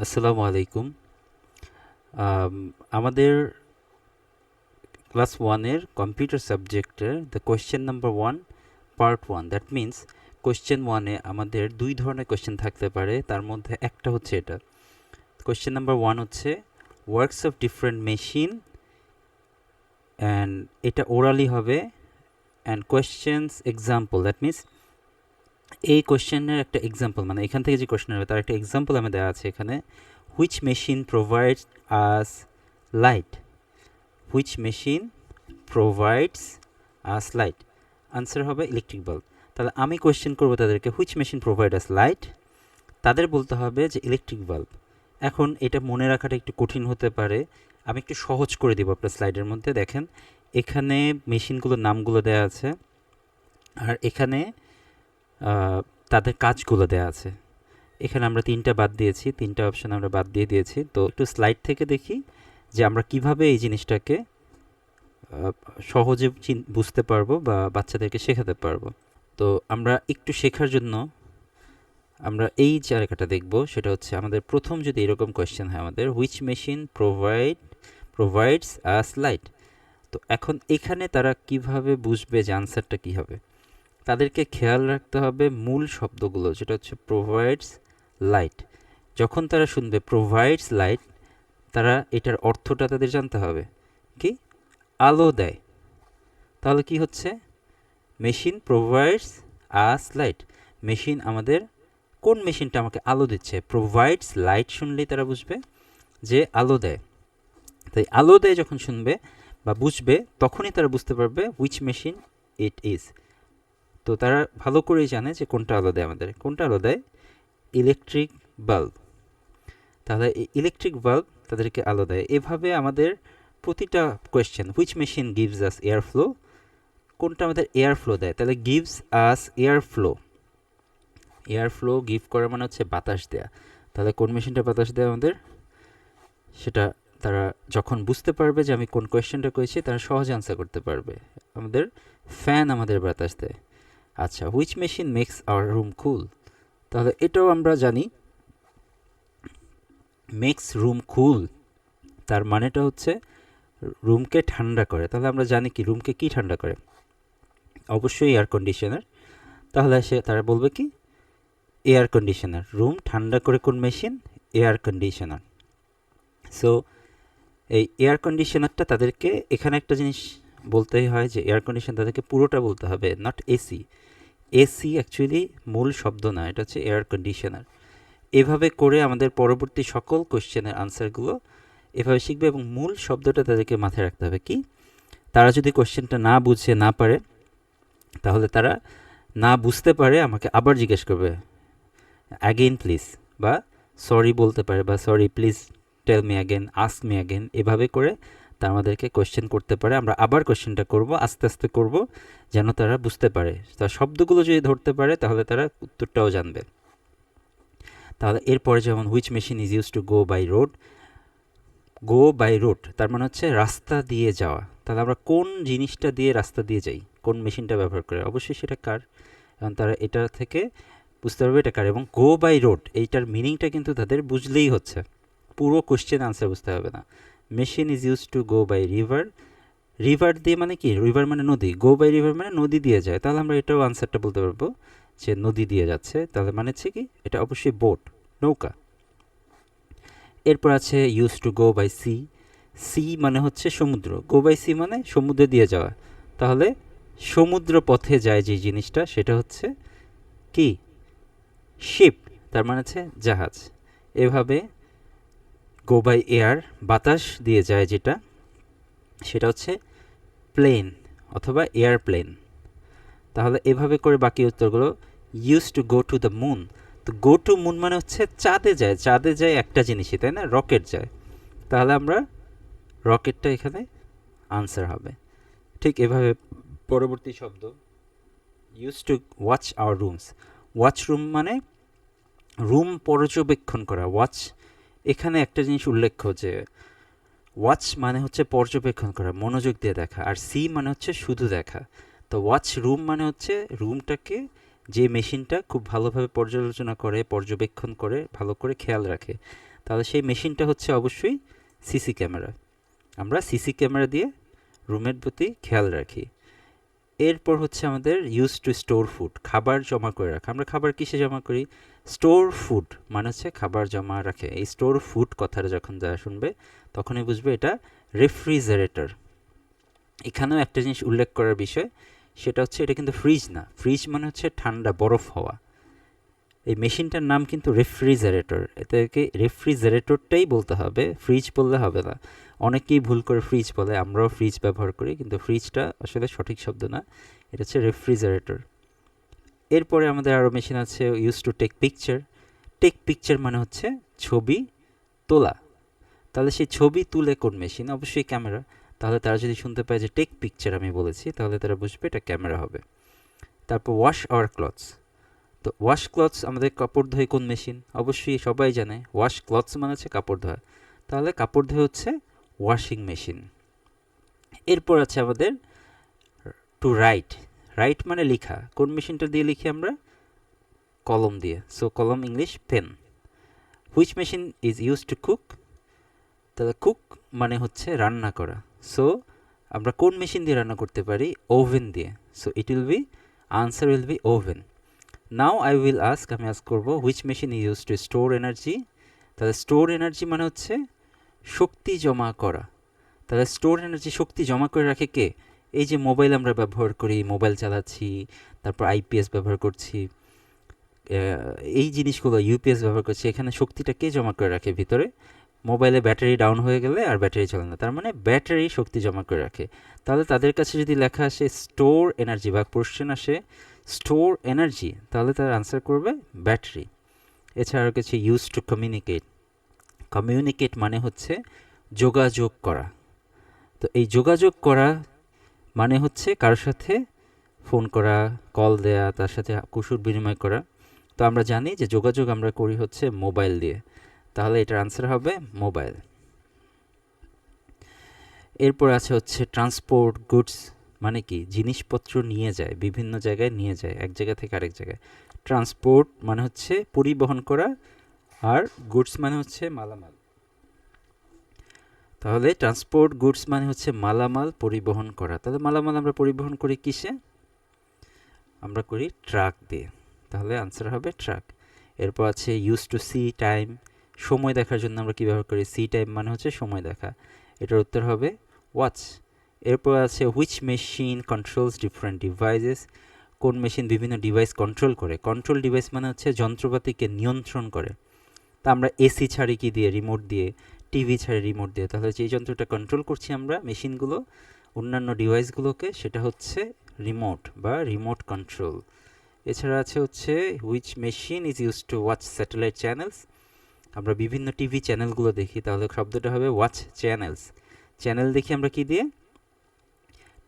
আসসালামু আলাইকুম। আম, আমাদের ক্লাস ওয়ানের কম্পিউটার সাবজেক্টের the question number one part one, that means question ওয়ানে আমাদের দুই ধরনের কোয়েশ্চেন থাকতে পারে, তার মধ্যে একটা হচ্ছে এটা। কোয়েশ্চেন নাম্বার ওয়ান হচ্ছে works of different machine, and এটা ওরালি হবে, and questions example, that means এই কোয়েশ্চেনের একটা এক্সাম্পল, মানে এখান থেকে যে কোয়েশ্চেন হবে তার একটা এক্সাম্পল আমি দেওয়া আছে এখানে। Which machine provides us light, which machine provides us light, answer হবে ইলেকট্রিক বাল্ব। তাহলে আমি কোয়েশ্চেন করবো তাদেরকে which machine provide us light, তাদের বলতে হবে যে ইলেকট্রিক বাল্ব। এখন এটা মনে রাখাটা একটু কঠিন হতে পারে, আমি একটু সহজ করে দিব আপনার স্লাইডের মধ্যে। দেখেন এখানে মেশিনগুলোর নামগুলো দেওয়া আছে, আর এখানে তাদের কাজগুলো দেওয়া আছে। এখানে আমরা তিনটা বাদ দিয়েছি, তিনটা অপশন আমরা বাদ দিয়ে দিয়েছি। তো একটু স্লাইড থেকে দেখি যে আমরা কিভাবে এই জিনিসটাকে সহজে বুঝতে পারবো বা বাচ্চাদেরকে শেখাতে পারবো। তো আমরা একটু শেখার জন্য আমরা এই জায়গাটা দেখব, সেটা হচ্ছে আমাদের প্রথম যদি এরকম কোয়েশ্চেন হয় আমাদের which machine provides us light. তো এখন এখানে তারা কিভাবে বুঝবে যে আনসারটা কী হবে? তাদেরকে খেয়াল রাখতে হবে মূল শব্দগুলো, যেটা হচ্ছে প্রোভাইডস লাইট। যখন তারা শুনবে প্রোভাইডস লাইট, তারা এটার অর্থটা তাদের জানতে হবে কি, আলো দেয়। তাহলে কি হচ্ছে, machine provides us light, machine আমাদের, কোন মেশিনটা আমাকে আলো দিচ্ছে? প্রোভাইডস লাইট শুনলেই তারা বুঝবে যে আলো দেয়। তাই আলো দেয় যখন শুনবে বা বুঝবে, তখনই তারা বুঝতে পারবে হুইচ মেশিন ইট ইজ। তো তারা ভালো করেই জানে যে কোনটা আলো দেয় আমাদের, কোনটা আলো দেয়, ইলেকট্রিক বাল্ব। তাহলে এই ইলেকট্রিক বাল্ব তাদেরকে আলো দেয়। এভাবে আমাদের প্রতিটা question, which machine gives us air flow, কোনটা আমাদের এয়ার ফ্লো দেয়, তাহলে gives us air flow. Air flow give করা মানে হচ্ছে বাতাস দেয়া। তাহলে কোন মেশিনটা বাতাস দেয় আমাদের, সেটা তারা যখন বুঝতে পারবে যে আমি কোন কোয়েশ্চেনটা করেছি, তারা সহজে আনসার করতে পারবে। আমাদের ফ্যান আমাদের বাতাস দেয়। আচ্ছা, which machine makes our room cool, তাহলে এটাও আমরা জানি, মেক্স রুম কুল তার মানেটা হচ্ছে রুমকে ঠান্ডা করে। তাহলে আমরা জানি কি রুমকে কি ঠান্ডা করে, অবশ্যই এয়ার কন্ডিশনার। তাহলে তারা বলবে কি, এয়ার কন্ডিশনার। রুম ঠান্ডা করে কোন মেশিন, এয়ার কন্ডিশনার। সো এই এয়ার কন্ডিশনারটা তাদেরকে, এখানে একটা জিনিস বলতেই হয় যে এয়ার কন্ডিশন তাদেরকে পুরোটা বলতে হবে, নট এসি। এসি অ্যাকচুয়ালি মূল শব্দ না, এটা হচ্ছে এয়ার কন্ডিশনার। এভাবে করে আমাদের পরবর্তী সকল কোশ্চেনের আনসারগুলো এভাবে শিখবে, এবং মূল শব্দটা তাদেরকে মাথায় রাখতে হবে কি, তারা যদি কোশ্চেনটা না বুঝে না পারে, তাহলে তারা না বুঝতে পারে আমাকে আবার জিজ্ঞেস করবে, অ্যাগেন প্লিজ, বা সরি বলতে পারে, বা sorry please tell me again, ask me again. এভাবে করে তারা আমাদেরকে কোয়েশ্চেন করতে পারে, আমরা আবার কোয়েশ্চেনটা করব, আস্তে আস্তে করব, যেন তারা বুঝতে পারে। তার শব্দগুলো যদি ধরতে পারে তাহলে তারা উত্তরটাও জানবে। তাহলে এরপরে যেমন which machine is use to go by road, go by road তার মানে হচ্ছে রাস্তা দিয়ে যাওয়া। তাহলে আমরা কোন জিনিসটা দিয়ে রাস্তা দিয়ে যাই, কোন মেশিনটা ব্যবহার করে, অবশ্যই সেটা কার। এবং তারা এটা থেকে বুঝতে পারবে এটা কার। এবং গো বাই রোড এইটার মিনিংটা কিন্তু তাদের বুঝলেই হচ্ছে, পুরো কোশ্চেন আনসার বুঝতে হবে না। Machine is use to go by river, river দিয়ে মানে কি, রিভার মানে নদী, গো বাই রিভার মানে নদী দিয়ে যায়। তাহলে আমরা এটাও আনসারটা বলতে পারবো যে নদী দিয়ে যাচ্ছে। তাহলে মানে হচ্ছে কি, এটা অবশ্যই বোট, নৌকা। এরপর আছে use to go by sea, sea মানে হচ্ছে সমুদ্র, গো বাই সি মানে সমুদ্র দিয়ে যাওয়া। তাহলে সমুদ্র পথে যায় যে জিনিসটা, সেটা হচ্ছে কি, শিপ, তার মানে হচ্ছে জাহাজ। এভাবে গো বাই এয়ার, বাতাস দিয়ে যায় যেটা, সেটা হচ্ছে প্লেন অথবা এয়ারপ্লেন। তাহলে এভাবে করে বাকি উত্তরগুলো, use to go to the moon, তো গো টু মুন মানে হচ্ছে চাঁদে যায়, চাঁদে যায় একটা জিনিসই, তাই না, রকেট যায়। তাহলে আমরা রকেটটা এখানে আনসার হবে। ঠিক এভাবে পরবর্তী শব্দ, use to watch our rooms, watch room মানে রুম পর্যবেক্ষণ করা। ওয়াচ, এখানে একটা জিনিস উল্লেখ্য যে ওয়াচ মানে হচ্ছে পর্যবেক্ষণ করা, মনোযোগ দিয়ে দেখা, আর সি মানে হচ্ছে শুধু দেখা। তো ওয়াচ রুম মানে হচ্ছে রুমটাকে, যে মেশিনটা খুব ভালোভাবে পর্যালোচনা করে, পর্যবেক্ষণ করে, ভালো করে খেয়াল রাখে। তাহলে সেই মেশিনটা হচ্ছে অবশ্যই সিসি ক্যামেরা। আমরা সিসি ক্যামেরা দিয়ে রুমের প্রতি খেয়াল রাখি। এরপর হচ্ছে আমাদের ইউজ টু স্টোর ফুড, খাবার জমা করে রাখা। আমরা খাবার কিসে জমা করি? স্টোর ফুড মানে হচ্ছে খাবার জমা রাখে। এই স্টোর ফুড কথাটা যখন যারা শুনবে তখনই বুঝবে এটা রেফ্রিজারেটর। এখানেও একটা জিনিস উল্লেখ করার বিষয়, সেটা হচ্ছে এটা কিন্তু ফ্রিজ না। ফ্রিজ মানে হচ্ছে ঠান্ডা বরফ হওয়া। এই মেশিনটার নাম কিন্তু রেফ্রিজারেটর, এটাকে রেফ্রিজারেটরটাই বলতে হবে, ফ্রিজ বললে হবে না। অনেকেই ভুল করে ফ্রিজ বলে, আমরাও ফ্রিজ ব্যবহার করি, কিন্তু ফ্রিজটা আসলে সঠিক শব্দ না, এটা হচ্ছে রেফ্রিজারেটর। এরপরে আমাদের আরও মেশিন আছে use to take picture. Take picture মানে হচ্ছে ছবি তোলা। তাহলে সেই ছবি তুলে কোন মেশিন? অবশ্যই ক্যামেরা। তাহলে তারা যদি শুনতে পায় যে টেক পিকচার আমি বলেছি, তাহলে তারা বুঝবে এটা ক্যামেরা হবে। তারপর ওয়াশ আওয়ার ক্লথস। তো ওয়াশ ক্লথস আমাদের কাপড় ধোয় কোন মেশিন? অবশ্যই সবাই জানে ওয়াশ ক্লথস মানে হচ্ছে কাপড় ধোয়া। তাহলে কাপড় ধোয়া হচ্ছে ওয়াশিং মেশিন। এরপর আছে আমাদের টু রাইট। রাইট মানে লেখা। কোন মেশিনটা দিয়ে লিখি আমরা? কলম দিয়ে। সো কলম English pen. Which machine is use to cook? তাহলে কুক মানে হচ্ছে রান্না করা। সো আমরা কোন মেশিন দিয়ে রান্না করতে পারি? ওভেন দিয়ে। So it will be, answer will be oven. Now I will ask, আমি আস্ক করবো which machine is use two store energy? তাহলে স্টোর এনার্জি মানে হচ্ছে শক্তি জমা করা। তাহলে স্টোর এনার্জি, শক্তি জমা করে রাখে কে? এই যে মোবাইল আমরা ব্যবহার করি, মোবাইল চালাচ্ছি, তারপর আইপিএস ব্যবহার করছি, এই জিনিসগুলো ইউপিএস ব্যবহার করছি, এখানে শক্তিটা কে জমা করে রাখে ভিতরে? মোবাইলে ব্যাটারি ডাউন হয়ে গেলে আর ব্যাটারি চলে না, তার মানে ব্যাটারি শক্তি জমা করে রাখে। তাহলে তাদের কাছে যদি লেখা আসে স্টোর এনার্জি বা কোশ্চেন আসে স্টোর এনার্জি, তাহলে তার আনসার করবে ব্যাটারি। এছাড়াও কিছু ইউজ টু কমিউনিকেট। কমিউনিকেট মানে হচ্ছে যোগাযোগ করা। তো এই যোগাযোগ করা মানে হচ্ছে কারোর সাথে ফোন করা, কল দেয়া, তার সাথে কুশল বিনিময় করা। তো আমরা জানি যে যোগাযোগ আমরা করি হচ্ছে মোবাইল দিয়ে, তাহলে এটার আনসার হবে মোবাইল। এরপর আছে হচ্ছে ট্রান্সপোর্ট গুডস, মানে কি? জিনিসপত্র নিয়ে যায়, বিভিন্ন জায়গায় নিয়ে যায়, এক জায়গা থেকে আরেক জায়গায়। ট্রান্সপোর্ট মানে হচ্ছে পরিবহন করা, আর গুডস মানে হচ্ছে মালামাল। তাহলে ট্রান্সপোর্ট গুডস মানে হচ্ছে মালামাল পরিবহন করা। তাহলে মালামাল আমরা পরিবহন করি কিসে? আমরা করি ট্রাক দিয়ে। তাহলে আনসার হবে ট্রাক। এরপর আছে ইউজ টু সি টাইম। সময় দেখার জন্য আমরা কী ব্যবহার করি? সি টাইম মানে হচ্ছে সময় দেখা। এটার উত্তর হবে ওয়াচ। এরপর আছে which machine controls different devices. কোন মেশিন বিভিন্ন ডিভাইস কন্ট্রোল করে? কন্ট্রোল ডিভাইস মানে হচ্ছে যন্ত্রপাতিকে নিয়ন্ত্রণ করে। তা আমরা এসি ছাড়ি কি দিয়ে? রিমোট দিয়ে। টিভি ছাড়ি রিমোট দিয়ে। তাহলে যে যন্ত্রটা কন্ট্রোল করছি আমরা মেশিনগুলো, অন্যান্য ডিভাইসগুলোকে, সেটা হচ্ছে রিমোট বা রিমোট কন্ট্রোল। এছাড়া আছে হচ্ছে which machine is use to watch satellite channels. আমরা বিভিন্ন টিভি চ্যানেলগুলো দেখি, তাহলে শব্দটা হবে ওয়াচ চ্যানেলস। চ্যানেল দেখি আমরা কি দিয়ে?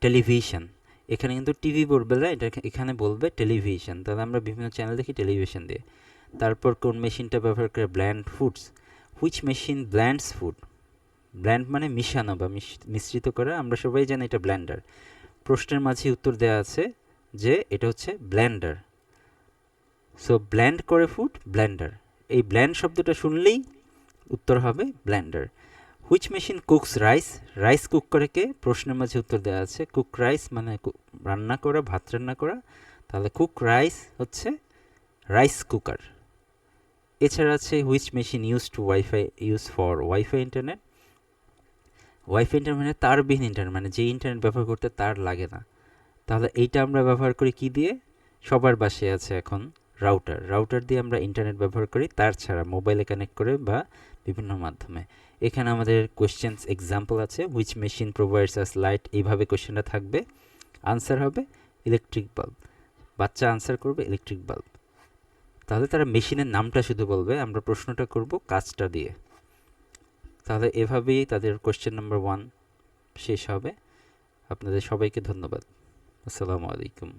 টেলিভিশন। এখানে কিন্তু টিভি বলবে না, এটা এখানে বলবে টেলিভিশন। তাহলে আমরা বিভিন্ন চ্যানেল দেখি টেলিভিশন দিয়ে। তারপর কোন মেশিনটা ব্যবহার করে? Blend foods. Which machine blends food? Blend মানে মিশানো বা মিশ্রিত করা। আমরা সবাই জানি এটা ব্ল্যান্ডার। প্রশ্নের মাঝে উত্তর দেওয়া আছে যে এটা হচ্ছে ব্ল্যান্ডার। সো ব্ল্যান্ড করে ফুড, ব্ল্যান্ডার। এই ব্ল্যান্ড শব্দটা শুনলেই উত্তর হবে blender. Which machine cooks rice? Rice cook করে কে? প্রশ্নের মাঝে উত্তর দেওয়া আছে কুক রাইস মানে রান্না করা, ভাত রান্না করা। তাহলে কুক রাইস হচ্ছে রাইস কুকার। এছাড়া আছে which machine use to wifi use for wifi internet. Wifi internet মানে তারবিহীন ইন্টারনেট, মানে যে ইন্টারনেট ব্যবহার করতে তার লাগে না। তাহলে এইটা আমরা ব্যবহার করি কি দিয়ে? সবার বাসায় আছে এখন রাউটার। রাউটার দিয়ে আমরা ইন্টারনেট ব্যবহার করি তার ছাড়া, মোবাইলে কানেক্ট করে বা বিভিন্ন মাধ্যমে। এখানে আমাদের কোয়েশ্চেন্স এক্সাম্পল আছে। Which machine provides us light, এইভাবে কোয়েশ্চেনটা থাকবে। আনসার হবে ইলেকট্রিক বাল্ব। বাচ্চা আনসার করবে ইলেকট্রিক বাল্ব। তাহলে তারা মেশিনের নামটা শুধু বলবে, আমরা প্রশ্নটা করব কাজটা দিয়ে। তাহলে এভাবেই তাদের কোয়েশ্চেন নাম্বার 1 শেষ হবে। আপনাদের সবাইকে ধন্যবাদ। আসসালামু আলাইকুম।